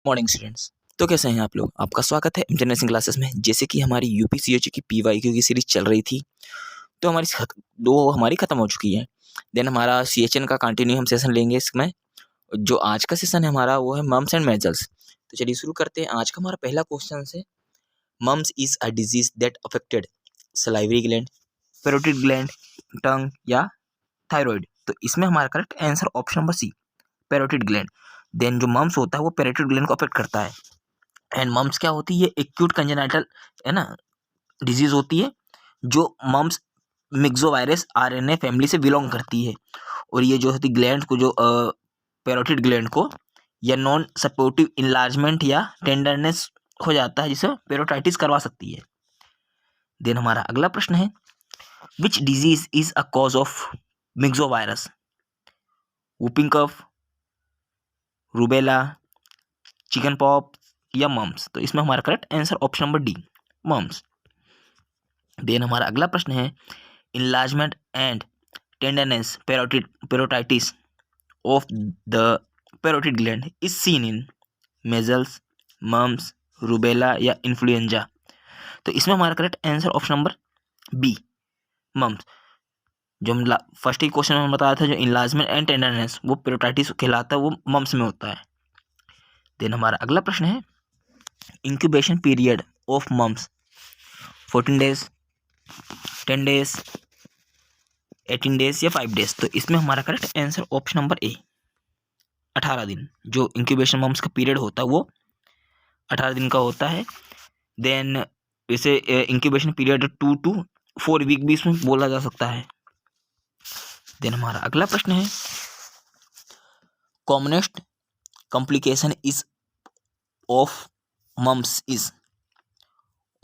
Morning students. तो कैसे हैं आप लोग? आपका स्वागत है इंटरनेशनल क्लासेस में। जैसे कि हमारी यूपीसीएचई की पीवाईक्यू की सीरीज चल रही थी, तो हमारी खत्म हो चुकी है। देन हमारा सीएचएन का कंटिन्यू हम सेशन लेंगे इसमें। जो आज का सेशन है हमारा वो है मम्स एंड मेजल्स। तो चलिए शुरू करते हैं। आज का हमारा पहला क्वेश्चन है, mumps is a disease that affected salivary gland, parotid gland, tongue या थायराइड। तो इसमें हमारा correct answer option number C, parotid gland. Then जो मम्स होता है वो पैरोटिड ग्लैंड को अफेक्ट करता है। एंड मम्स क्या होती है? ये एक्यूट कंजेनाइटल है ना डिजीज होती है, जो मम्स मिक्सोवायरस आरएनए फैमिली से बिलोंग करती है। और ये जो होती ग्लैंड को, जो पैरोटिड ग्लैंड को या नॉन सपोर्टिव इनलार्जमेंट या टेंडरनेस हो जाता है, जिसे पेरोटाइटिस करवा सकती है। देन हमारा अगला प्रश्न है, which disease is a cause of myxovirus? Whooping cough, rubella, chicken पॉप या मम्स? तो इसमें हमारा correct answer option number D, mumps. Then हमारा अगला प्रश्न है, enlargement and tenderness parotitis of the parotid gland is seen in measles, mumps, rubella या इन्फ्लुएंजा? तो इसमें हमारा correct answer option number B, mumps. जो हम फर्स्ट ही क्वेश्चन में बताया था, जो इनलार्जमेंट एंड टेंडरनेस वो पेरोटाइटिस कहलाता है, वो मम्स में होता है। देन हमारा अगला प्रश्न है, incubation period of mumps 14 days, 10 days, 18 days या 5 डेज? तो इसमें हमारा correct answer option number A, 18 दिन। जो इंक्यूबेशन मम्स का पीरियड होता है वो 18 दिन का होता है। देन इसे इंक्यूबेशन पीरियड 2 to 4 वीक भी इसमें बोला जा सकता है। देन हमारा अगला प्रश्न है, commonest complication is of mumps is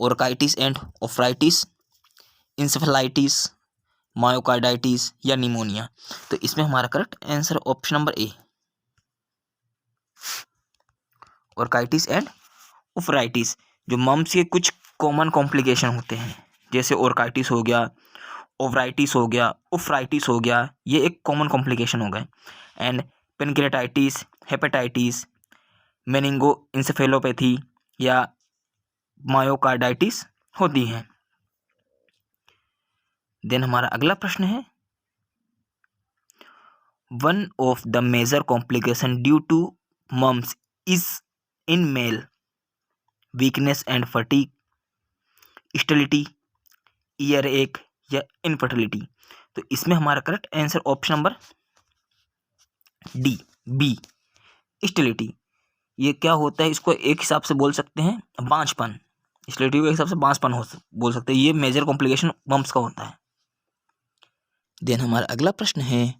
orchitis and oophoritis, encephalitis, myocarditis या निमोनिया? तो इसमें हमारा correct answer option number A, orchitis and oophoritis. जो मम्स के कुछ कॉमन कॉम्प्लिकेशन होते हैं, जैसे ओरकाइटिस हो गया, ओवराइटिस हो गया, ओफ्राइटिस हो गया, ये एक कॉमन कॉम्प्लिकेशन हो गए। And pancreatitis, hepatitis, meningo encephalopathy या मायोकार्डाइटिस होती हैं। देन हमारा अगला प्रश्न है, one of the major complication due to mumps is in male weakness and fatigue, sterility, ear एक या इनफर्टिलिटी? तो इसमें हमारा correct answer option number D, B, sterility. ये क्या होता है? इसको एक हिसाब से बोल सकते हैं बांझपन, स्टेरिलिटी को एक हिसाब से बांझपन बोल सकते हैं। ये मेजर कॉम्प्लिकेशन मम्स का होता है। देन हमारा अगला प्रश्न है,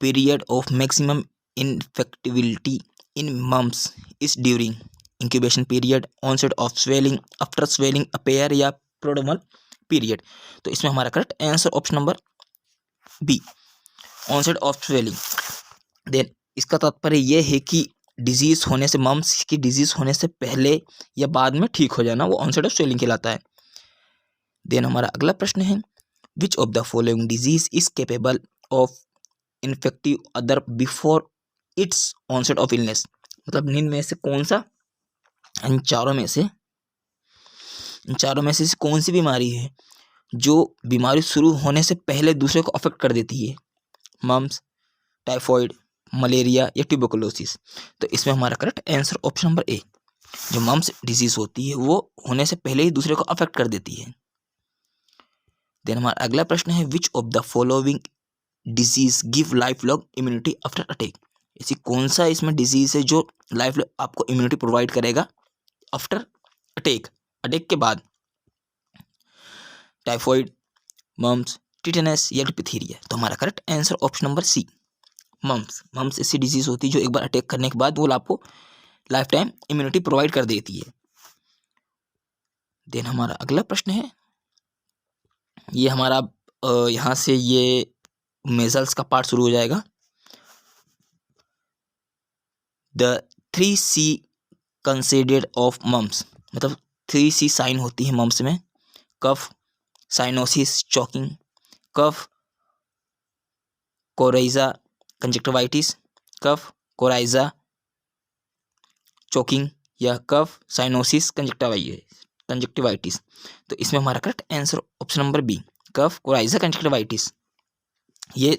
period of maximum infectibility in mumps is during incubation period, onset of swelling, after swelling appear या प्रोड्रोमल पीरियड? तो इसमें हमारा correct answer option number B, onset of swelling. Then इसका तात्पर्य यह है कि डिजीज होने से, मम्स की डिजीज होने से पहले या बाद में ठीक हो जाना, वो ऑनसेट ऑफ स्वेलिंग कहलाता है। देन हमारा अगला प्रश्न है, which of the following disease is capable of infective other before its onset of illness? मतलब इनमें से कौन सा, इन चारों में से कौन सी बीमारी है जो बीमारी शुरू होने से पहले दूसरे को अफेक्ट कर देती है? मम्स, टाइफॉइड, मलेरिया या ट्यूबरकुलोसिस? तो इसमें हमारा करेक्ट आंसर ऑप्शन नंबर ए, जो मम्स डिजीज होती है वो होने से पहले ही दूसरे को अफेक्ट कर देती है। देन हमारा अगला प्रश्न है, which of the following disease give life long immunity after attack? ऐसी कौन सा इसमें डिजीज है जो लाइफ आपको इम्यूनिटी प्रोवाइड करेगा आफ्टर अटैक, अटैक के बाद? टाइफॉइड, मम्स, टिटेनस या डिप्थीरिया? तो हमारा correct answer option number C, mumps. Mumps ऐसी डिजीज होती है जो एक बार अटैक करने के बाद वो आपको लाइफ टाइम इम्यूनिटी प्रोवाइड कर देती है। देन हमारा अगला प्रश्न है, ये हमारा यहाँ से ये मेजल्स का पार्ट शुरू हो जाएगा। The 3C considered of mums, मतलब 3C साइन होती है मम्स में, cough, cyanosis, choking, cough, coryza, conjunctivitis, cough, coryza, choking या कफ, साइनोसिस, कंजक्टिवाइटिस। तो इसमें हमारा correct answer option number B, cough, coryza, conjunctivitis. ये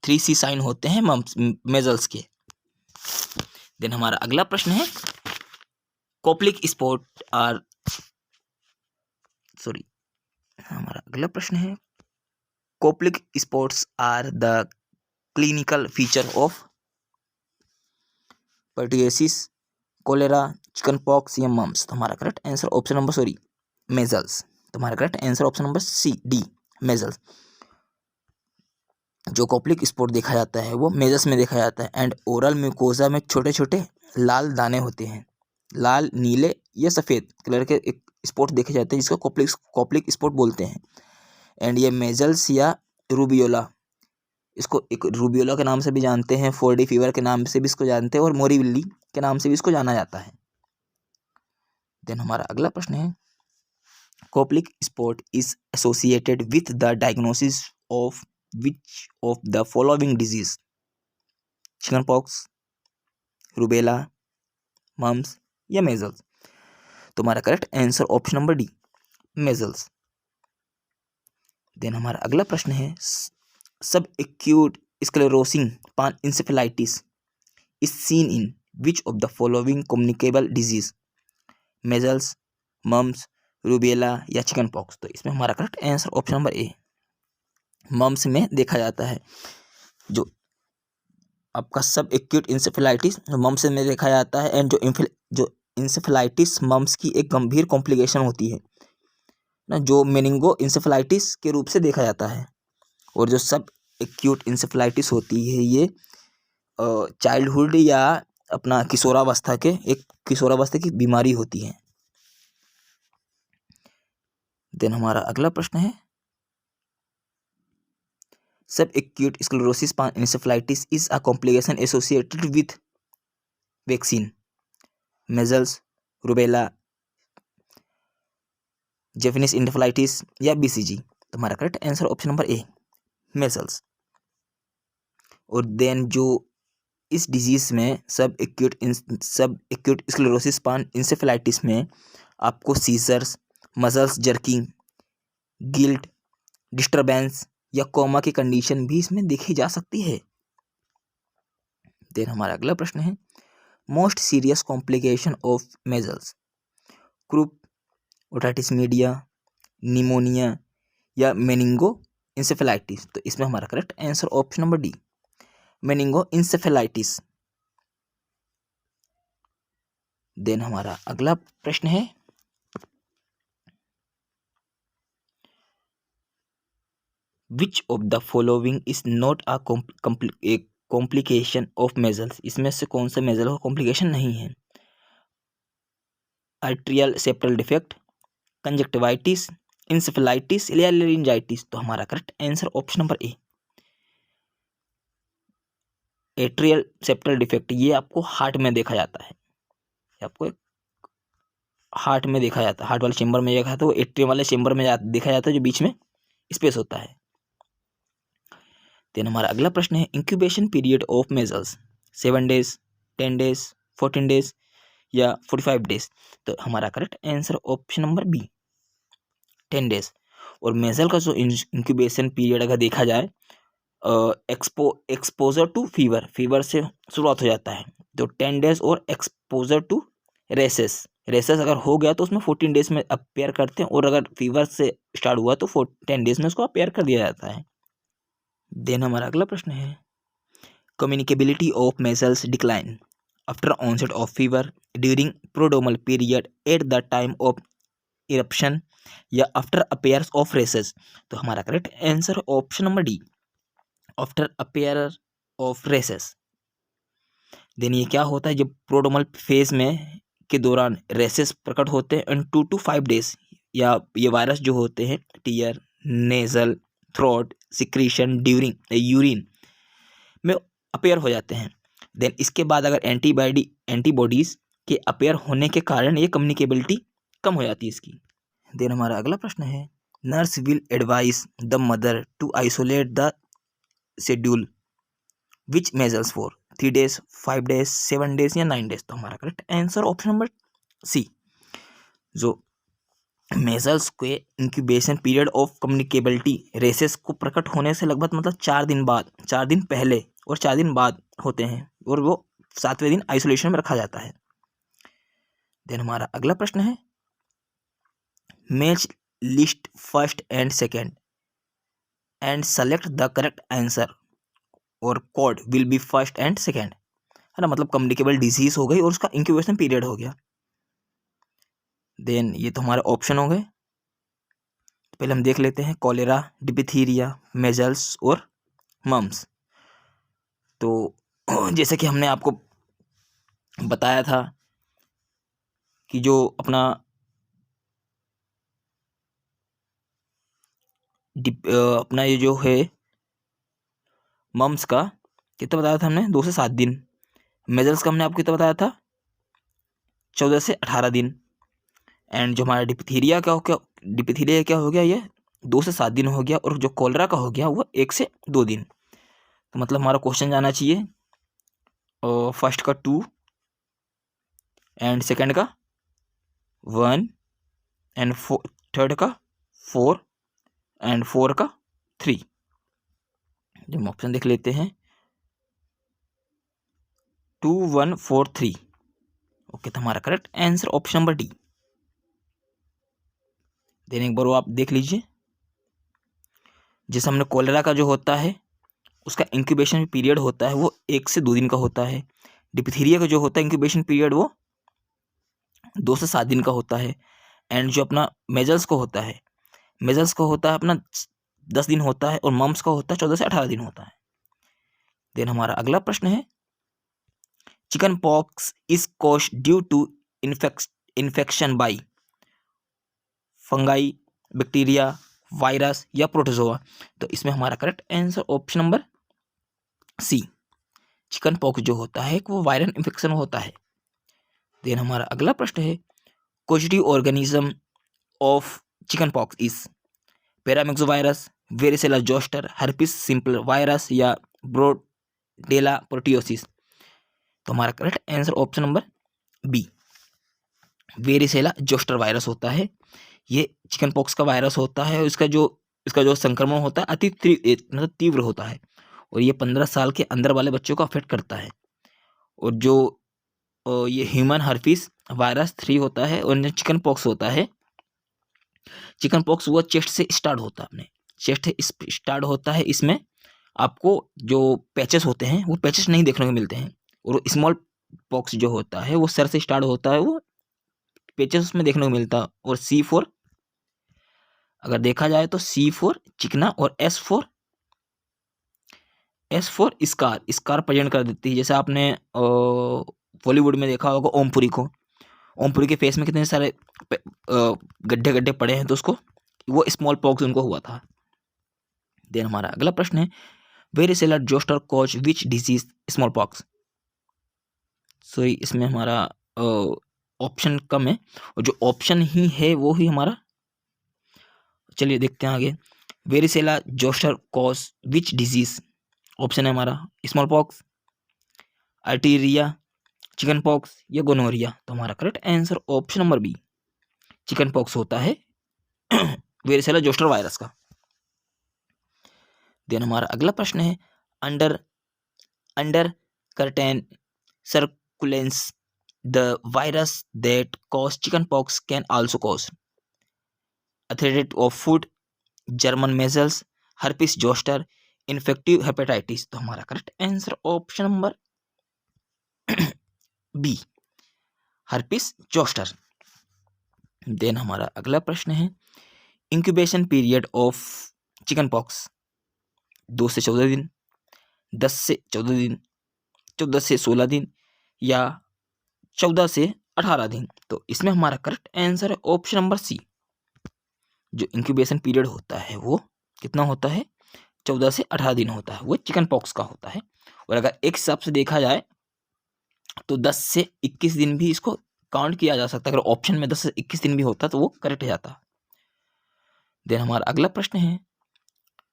3C साइन होते हैं मेजल्स के। देन हमारा अगला प्रश्न है कोप्लिक स्पॉट आर सॉरी हमारा अगला प्रश्न है Koplik spots are the clinical feature of pertussis, cholera, chicken pox या मम्स। तो हमारा correct answer option number measles. तो हमारा correct answer option number C, D, measles. जो कोप्लिक स्पॉट देखा जाता है वो मेजल्स में देखा जाता है। एंड ओरल म्यूकोजा में छोटे छोटे लाल दाने होते हैं, लाल, नीले या सफ़ेद कलर के एक स्पॉट देखे जाते हैं जिसको कोप्लिक स्पॉट बोलते हैं। एंड ये मेजल्स या रूबियोला, इसको एक रूबियोला के नाम से भी जानते हैं, 4D फीवर के नाम से भी इसको जानते हैं और मोरीबिल्ली के नाम से भी इसको जाना जाता है। देन हमारा अगला प्रश्न है Koplik spot is associated with the diagnosis of which of the following disease, chicken pox, rubella, mumps या मेजल्स। तो हमारा correct answer option number D, measles. Then हमारा अगला प्रश्न है sub acute sclerosing panencephalitis is seen in which of the following communicable disease, measles, mumps, rubella या chicken pox. तो इसमें हमारा correct answer option number A, mumps में देखा जाता है। जो आपका सब एक्यूट इंसेफेलाइटिस मम्स में देखा जाता है। एंड जो इंसेफेलाइटिस मम्स की एक गंभीर कॉम्प्लिकेशन होती है ना, जो मेनिंगो इंसेफेलाइटिस के रूप से देखा जाता है। और जो सब एक्यूट इंसेफेलाइटिस होती है ये चाइल्डहुड या अपना किशोरावस्था की बीमारी होती है। देन हमारा अगला प्रश्न है sub acute sclerosis panencephalitis is a complication associated with vaccine, measles, rubella, Japanese encephalitis या BCG। तो हमारा correct answer option number A, measles. और देन जो इस डिजीज में सब एक्यूट स्क्लेरोसिस पानइंसेफेलाइटिस में आपको seizures, muscles jerking, guilt, disturbance या कोमा की कंडीशन भी इसमें देखी जा सकती है। देन हमारा अगला प्रश्न है most serious complication of measles, croup, otitis media, pneumonia या मेनिंगो इंसेफेलाइटिस। तो इसमें हमारा correct answer option number D, meningoencephalitis. Then हमारा अगला प्रश्न है which of the following is not a complication of measles. इसमें से कौन सा मेजल का कॉम्प्लिकेशन नहीं है, atrial septal defect, conjunctivitis, encephalitis या लेरिंजाइटिस। तो हमारा correct answer option number A, atrial septal defect. ये आपको हार्ट में देखा जाता है, आपको हार्ट में देखा जाता है, हार्ट वाले चेंबर में देखा, तो एट्रियम वाले चेंबर में देखा जाता है जो बीच में स्पेस होता है। देन हमारा अगला प्रश्न है incubation period of measles, 7 days, 10 days, 14 days या 45 days। तो हमारा correct answer option number B, 10 days। और मेजल का जो इंक्यूबेशन पीरियड अगर देखा जाए एक्सपोजर टू फीवर से शुरुआत हो जाता है, तो 10 days। और एक्सपोजर टू रेसेस अगर हो गया तो उसमें 14 days में अपेयर करते हैं। और अगर फीवर से स्टार्ट हुआ तो 10 days में उसको अपेयर कर दिया जाता है। देन हमारा अगला प्रश्न है communicability of measles decline after onset of fever, during prodromal period, at the time of eruption या आफ्टर अपेयर्स ऑफ रेसेस। तो हमारा correct answer option number D, after appear of rashes. Then ये क्या होता है जब प्रोड्रोमल फेज में के दौरान रेसेस प्रकट होते हैं एंड 2 to 5 days या ये वायरस जो होते हैं tear, nasal, throat secretion during urine में अपेयर हो जाते हैं। देन इसके बाद अगर एंटीबॉडीज के अपेयर होने के कारण ये कम्युनिकेबिलिटी कम हो जाती है इसकी। देन हमारा अगला प्रश्न है nurse will advise the mother to isolate the schedule which measles for 3 days, 5 days, 7 days या 9 days। तो हमारा correct answer option number C. जो मेजल्स के incubation period of communicability rashes को प्रकट होने से लगभग मतलब 4 दिन बाद, 4 दिन पहले और 4 दिन बाद होते हैं, और वो 7वें दिन आइसोलेशन में रखा जाता है। देन हमारा अगला प्रश्न है, match list first and second and select the correct answer और code will be first and second, है ना, मतलब कम्युनिकेबल डिजीज हो गई और उसका इंक्यूबेशन पीरियड हो गया। देन ये तो हमारे ऑप्शन हो गए। पहले हम देख लेते हैं कॉलेरा, डिप्थीरिया, मेजल्स और मम्स। तो जैसे कि हमने आपको बताया था कि जो अपना अपना ये जो है मम्स का कितना बताया था हमने, 2 से 7 दिन। मेजल्स का हमने आपको कितना बताया था, 14 से 18 दिन। एंड जो हमारा डिप्थीरिया का डिप्थीरिया क्या हो गया, ये 2 से 7 दिन हो गया, और जो कॉलरा का हो गया वो 1 से 2 दिन। तो मतलब हमारा क्वेश्चन जाना चाहिए फर्स्ट का 2 एंड सेकंड का 1 एंड थर्ड का 4 एंड 4 का 3। जब हम ऑप्शन देख लेते हैं 2 1 4 3। ओके, तो हमारा correct answer option number D. Then एक बार वो आप देख लीजिए, जैसे हमने कॉलेरा का जो होता है उसका इंक्यूबेशन पीरियड होता है वो 1 से 2 दिन का होता है। डिप्थीरिया का जो होता है इंक्यूबेशन पीरियड वो 2 से 7 दिन का होता है। एंड जो अपना मेजल्स का होता है, मेजल्स का होता है अपना 10 दिन होता है, और मम्स का होता है 14 से 18 दिन होता है। देन हमारा अगला प्रश्न है, chicken pox is caused due to infection by fungi, bacteria, virus या प्रोटोजोआ। तो इसमें हमारा correct answer option number C, chicken pox जो होता है वो वायरल इन्फेक्शन होता है। देन हमारा अगला प्रश्न है, causative organism of chicken pox is paramyxovirus, varicella zoster, herpes simplex virus या ब्रोडेला प्रोटियोसिस। तो हमारा correct answer option number B, varicella zoster virus होता है। ये चिकन पॉक्स का वायरस होता है, और इसका जो संक्रमण होता है अति मतलब तीव्र होता है, और ये 15 साल के अंदर वाले बच्चों को अफेक्ट करता है। और जो ये ह्यूमन हर्पिस वायरस 3 होता है, और जो चिकन पॉक्स होता है, चिकन पॉक्स वो चेस्ट से स्टार्ट होता है, अपने चेस्ट से स्टार्ट होता है। इसमें आपको जो पैचेस होते हैं वो पैचेस नहीं देखने को मिलते हैं, और स्मॉल पॉक्स जो होता है वो सर से स्टार्ट होता है, वो पैचेस उसमें देखने को मिलता है। और C4 अगर देखा जाए तो C4 चिकना, और S4 स्कार प्रेजेंट कर देती है। जैसे आपने बॉलीवुड में देखा होगा ओमपुरी को, ओमपुरी के फेस में कितने सारे गड्ढे गड्ढे पड़े हैं, तो उसको वो स्मॉल पॉक्स उनको हुआ था। देन हमारा अगला प्रश्न है, varicella zoster cause which disease small pox. So इसमें हमारा ऑप्शन कम है, और जो ऑप्शन ही है वो ही हमारा, चलिए देखते हैं आगे। Varicella zoster cause which disease, option है हमारा स्मॉल पॉक्स, आर्टीरिया, चिकन पॉक्स या गोनोरिया। तो हमारा correct answer option number B, chicken pox होता है वेरिसेला जोस्टर वायरस का। देन हमारा अगला प्रश्न है, under certain circumstances the virus that causes chicken pox can also cause athlete of food, German measles, herpes zoster, infective hepatitis. तो हमारा correct answer option number B, herpes zoster. Then हमारा अगला प्रश्न है, incubation period of chicken pox 2 से 14 दिन, 10 से 14 दिन, 14 से 16 दिन या 14 से 18 दिन। तो इसमें हमारा करेक्ट आंसर है ऑप्शन नंबर सी, जो इंक्यूबेशन पीरियड होता है वो कितना होता है, 14 से 18 दिन होता है, वो चिकन पॉक्स का होता है। और अगर एक हिसाब से देखा जाए तो 10 से 21 दिन भी इसको काउंट किया जा सकता है। अगर ऑप्शन में 10 से 21 दिन भी होता तो वो करेक्ट जाता। देन हमारा अगला प्रश्न है,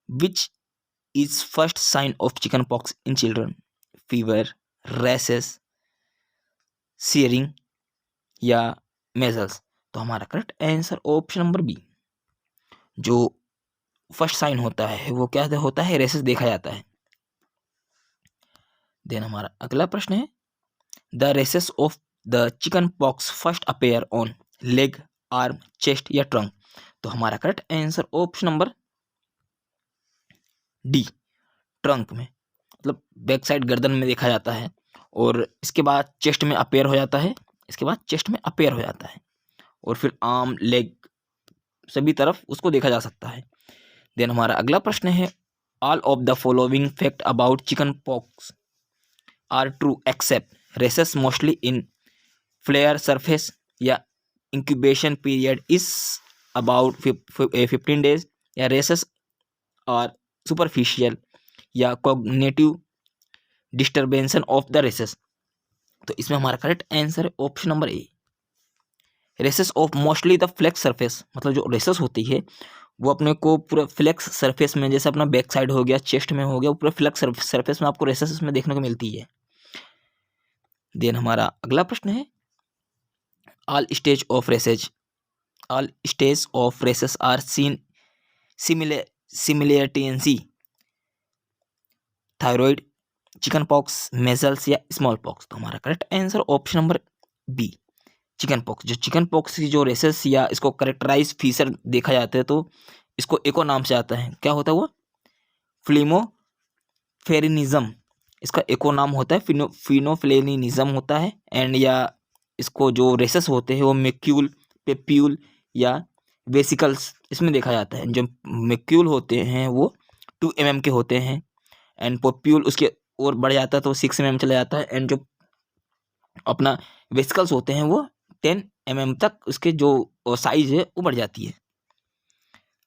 which is first sign of chicken pox in children, fever, rashes, searing या मेजल्स? तो हमारा correct answer option number B, जो फर्स्ट साइन होता है वो क्या होता है, रेसेस देखा जाता है। देन हमारा अगला प्रश्न है, the rashes of the chicken pox first appear on leg, arm, chest या ट्रंक? तो हमारा correct answer option number D, trunk में, मतलब बैक साइड गर्दन में देखा जाता है, और इसके बाद चेस्ट में अपेयर हो जाता है, इसके बाद चेस्ट में अपेयर हो जाता है, और फिर आर्म, लेग, सभी तरफ उसको देखा जा सकता है। देन हमारा अगला प्रश्न है, all of the following fact about chicken pox are true except rashes mostly in flare surface, या incubation period is about 15 days, या रेसेस आर सुपरफिशियल, या cognitive disturbances of the rashes? तो इसमें हमारा करेक्ट आंसर है option number A, rashes of mostly the flex surface, मतलब जो races होती है वो अपने को पूरा फ्लेक्स सरफेस में, जैसे अपना बैक साइड हो गया, चेस्ट में हो गया, वो पूरा फ्लेक्स सरफेस में आपको रेसेस इसमें देखने को मिलती है। देन हमारा अगला प्रश्न है, all stage of rashes are seen similarity, thyroid, chicken pox, measles या स्मॉल पॉक्स? तो हमारा correct answer option number B, chicken pox. जो चिकन पॉक्स की जो रेसेस या इसको करेक्टराइज फीचर देखा जाता है, तो इसको एको नाम से आता है, क्या होता है वो, फ्लीमोफेरिनिज्म, इसका एको नाम होता है फिनोफ्लेनिज्म होता है। एंड या इसको जो रेसेस होते हैं वो मेक्यूल, पेप्यूल या वेसिकल्स इसमें देखा जाता है। जो मेक्यूल होते हैं वो 2 mm के होते हैं, एंड पोप्यूल उसके और बढ़ जाता है तो 6 mm चला जाता है, एंड जो अपना वेसिकल्स होते हैं वो 10 mm तक उसके जो साइज है वो बढ़ जाती है।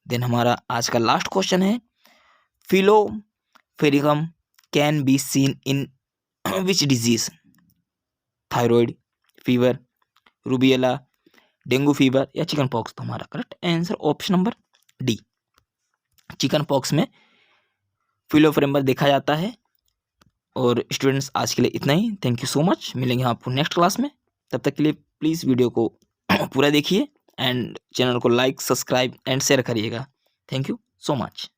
देन हमारा आज का लास्ट क्वेश्चन है, फिलोफेरिकम can be seen in which disease, thyroid, fever, rubella, dengue fever या चिकन पॉक्स? तो हमारा correct answer option number D, chicken pox में फिलोफेरिकम देखा जाता है। और स्टूडेंट्स आज के लिए इतना ही, थैंक यू सो मच, मिलेंगे आपको नेक्स्ट क्लास में, तब तक के लिए प्लीज़ वीडियो को पूरा देखिए एंड चैनल को लाइक, सब्सक्राइब एंड शेयर करिएगा। Thank you so much.